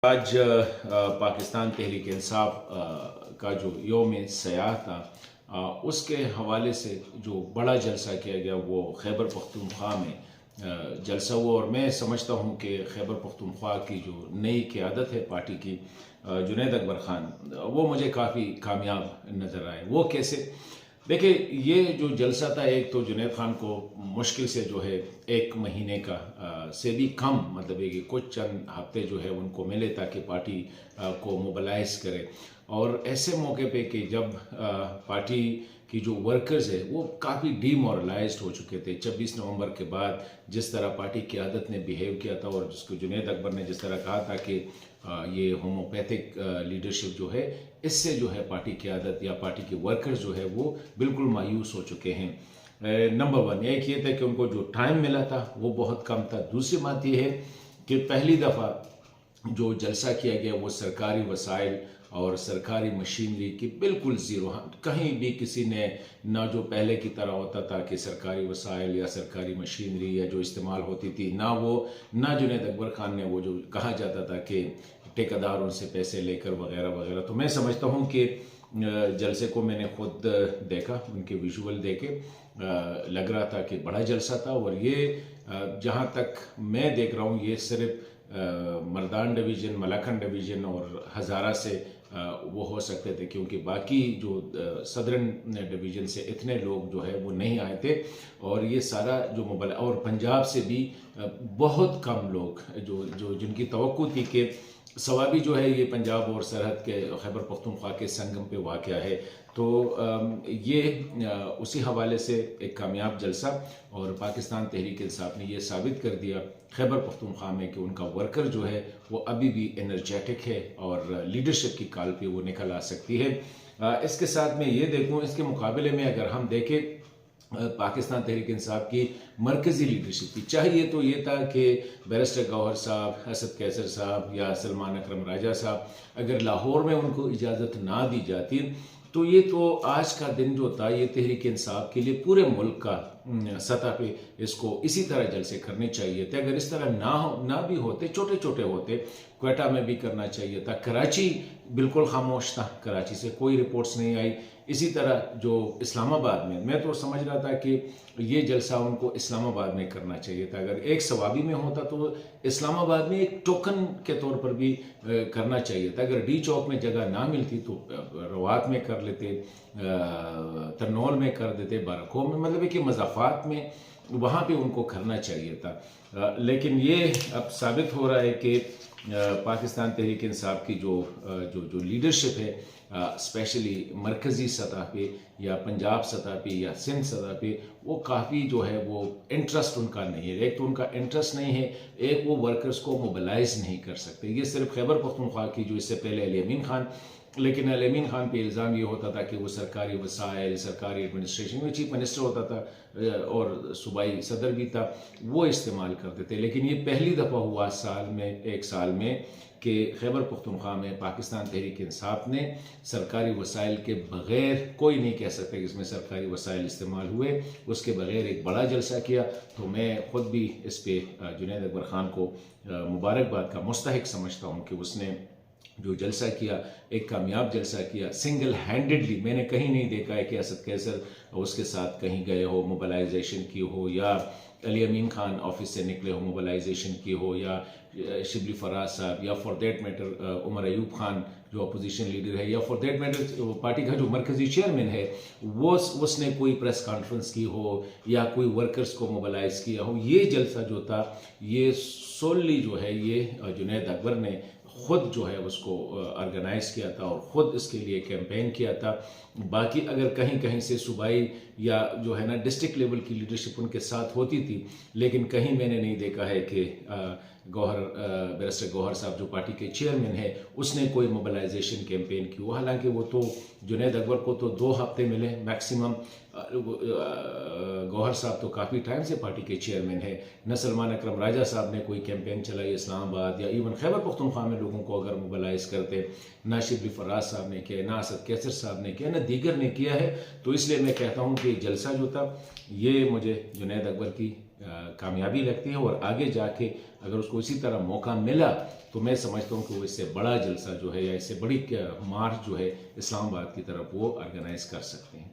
आज पाकिस्तान तहरीक इंसाफ का जो योम सयाह था, उसके हवाले से जो बड़ा जलसा किया गया वो खैबर पख्तूनख्वा में जलसा हुआ। और मैं समझता हूँ कि खैबर पख्तूनख्वा की जो नई क़यादत है पार्टी की, जुनैद अकबर ख़ान, वो मुझे काफ़ी कामयाब नज़र आए। वो कैसे? देखिए, ये जो जलसा था, एक तो जुनैद खान को मुश्किल से जो है 1 महीने का से भी कम, मतलब है कि कुछ चंद हफ्ते जो है उनको मिले ताकि पार्टी को मोबलाइज करे। और ऐसे मौके पे कि जब पार्टी की जो वर्कर्स है वो काफ़ी डीमोरलाइज्ड हो चुके थे 26 नवंबर के बाद, जिस तरह पार्टी की क़यादत ने बिहेव किया था और जिसको जुनैद अकबर ने जिस तरह कहा था कि ये होम्योपैथिक लीडरशिप जो है, इससे जो है पार्टी की क़यादत या पार्टी के वर्कर्स जो है वो बिल्कुल मायूस हो चुके हैं। नंबर 1 एक ये था कि उनको जो टाइम मिला था वो बहुत कम था। दूसरी बात ये है कि पहली दफ़ा जो जलसा किया गया वो सरकारी वसाइल और सरकारी मशीनरी की बिल्कुल ज़ीरो। कहीं भी किसी ने ना, जो पहले की तरह होता था कि सरकारी वसाइल या सरकारी मशीनरी या जो इस्तेमाल होती थी, ना जुनैद अकबर ख़ान ने वो जो कहा जाता था कि ठेकेदारों से पैसे लेकर वगैरह वगैरह। तो मैं समझता हूँ कि जलसे को मैंने खुद देखा, उनके विजुअल देखे, लग रहा था कि बड़ा जलसा था। और ये जहाँ तक मैं देख रहा हूँ, ये सिर्फ मर्दान डिवीज़न, मलाकन डिवीज़न और हज़ारा से वो हो सकते थे, क्योंकि बाकी जो सदरन डिवीज़न से इतने लोग जो है वो नहीं आए थे। और ये सारा जो मोबाइल, और पंजाब से भी बहुत कम लोग जो जो जिनकी तवक्को थी कि सवाबी जो है ये पंजाब और सरहद के खैबर पख्तूनख्वा के संगम पे वाक़या है। तो ये उसी हवाले से एक कामयाब जलसा, और पाकिस्तान तहरीक इंसाफ ने ये साबित कर दिया खैबर पख्तूनख्वा में कि उनका वर्कर जो है वो अभी भी एनर्जेटिक है और लीडरशिप की कॉल पे वो निकल आ सकती है। इसके साथ में ये देखूँ, इसके मुकाबले में अगर हम देखें पाकिस्तान तहरीक इंसाफ की मरकज़ी लीडरशिप की, चाहिए तो ये था कि बैरिस्टर गौहर साहब, असद कैसर साहब या सलमान अकरम राजा साहब, अगर लाहौर में उनको इजाज़त ना दी जाती तो ये तो आज का दिन जो था ये तहरीक इंसाफ के लिए पूरे मुल्क का सतह पे इसको इसी तरह जलसे करने चाहिए थे। अगर इस तरह ना भी होते, छोटे छोटे होते, क्वेटा में भी करना चाहिए था। कराची बिल्कुल खामोश था, कराची से कोई रिपोर्ट्स नहीं आई। इसी तरह जो इस्लामाबाद में, मैं तो समझ रहा था कि ये जलसा उनको इस्लामाबाद में करना चाहिए था। अगर एक सवाबी में होता तो इस्लामाबाद में एक टोकन के तौर पर भी करना चाहिए था। अगर डी चौक में जगह ना मिलती तो रवात में कर लेते, तरनौल में कर देते, बारकों में, मतलब है कि मज़ाफ़ात में वहाँ पे उनको करना चाहिए था। लेकिन ये अब साबित हो रहा है कि पाकिस्तान तहरीक इंसाफ की जो जो जो लीडरशिप है, स्पेशली मरकज़ी सतह पे या पंजाब सतह पे या सिंध सतह पे, वो काफ़ी जो है वो इंटरेस्ट उनका नहीं है। एक तो उनका इंटरेस्ट नहीं है, एक वो वर्कर्स को मोबिलाइज नहीं कर सकते। ये सिर्फ खैबर पख्तूनख्वा की, जो इससे पहले अली अमीन खान, लेकिन अली अमीन खान पे इल्ज़ाम ये होता था कि वो सरकारी वसाइल, सरकारी एडमिनिस्ट्रेशन में चीफ मिनिस्टर होता था और सूबाई सदर भी था, वो इस्तेमाल करते थे। लेकिन ये पहली दफ़ा हुआ एक साल में कि खैबर पख्तूनख्वा में पाकिस्तान तहरीक इंसाफ ने सरकारी वसाइल के बग़ैर, कोई नहीं कह सकते कि इसमें सरकारी वसाइल इस्तेमाल हुए, उसके बग़ैर एक बड़ा जलसा किया। तो मैं ख़ुद भी इस पर जुनैद अकबर ख़ान को मुबारकबाद का मुस्तहिक समझता हूँ कि उसने जो जलसा किया, एक कामयाब जलसा किया, सिंगल हैंडेडली। मैंने कहीं नहीं देखा है कि असद कैसर उसके साथ कहीं गए हो, मोबिलाइजेशन की हो, या अली अमीन खान ऑफिस से निकले हो, मोबिलाइजेशन की हो, या शिबली फराज साहब, या for that matter Umar Ayub Khan जो अपोजिशन लीडर है, या फॉर देट मैटर पार्टी का जो मरकज़ी चेयरमैन है, वो उसने कोई प्रेस कॉन्फ्रेंस की हो या कोई वर्कर्स को मोबिलाइज किया हो। ये जलसा जो था ये सोली जो है ये जुनैद अकबर ने ख़ुद जो है उसको ऑर्गेनाइज़ किया था और ख़ुद इसके लिए कैंपेन किया था। बाकी अगर कहीं कहीं से सूबाई या जो है ना डिस्ट्रिक्ट लेवल की लीडरशिप उनके साथ होती थी, लेकिन कहीं मैंने नहीं देखा है कि बैरिस्टर गौहर साहब जो पार्टी के चेयरमैन है, उसने कोई मोबिलाइजेशन कैंपेन की हो। हालांकि वो तो जुनैद अकबर को तो 2 हफ्ते मिले मैक्सिमम, गौहर साहब तो काफ़ी टाइम से पार्टी के चेयरमैन है। न सलमान अकरम राजा साहब ने कोई कैंपेन चलाई इस्लामाबाद या इवन खैबर पख्तूनख्वा में लोगों को अगर मोबिलाइज करते, ना शिबली फराज साहब ने किया, ना असद कैसर साहब ने किया, ना दीगर ने किया है। तो इसलिए मैं कहता हूँ कि जलसा जो था ये मुझे जुनैद अकबर की कामयाबी लगती है और आगे जाके अगर उसको इसी तरह मौका मिला तो मैं समझता हूँ कि वो इससे बड़ा जलसा जो है या इससे बड़ी मार्च जो है इस्लामाबाद की तरफ वो ऑर्गेनाइज कर सकते हैं।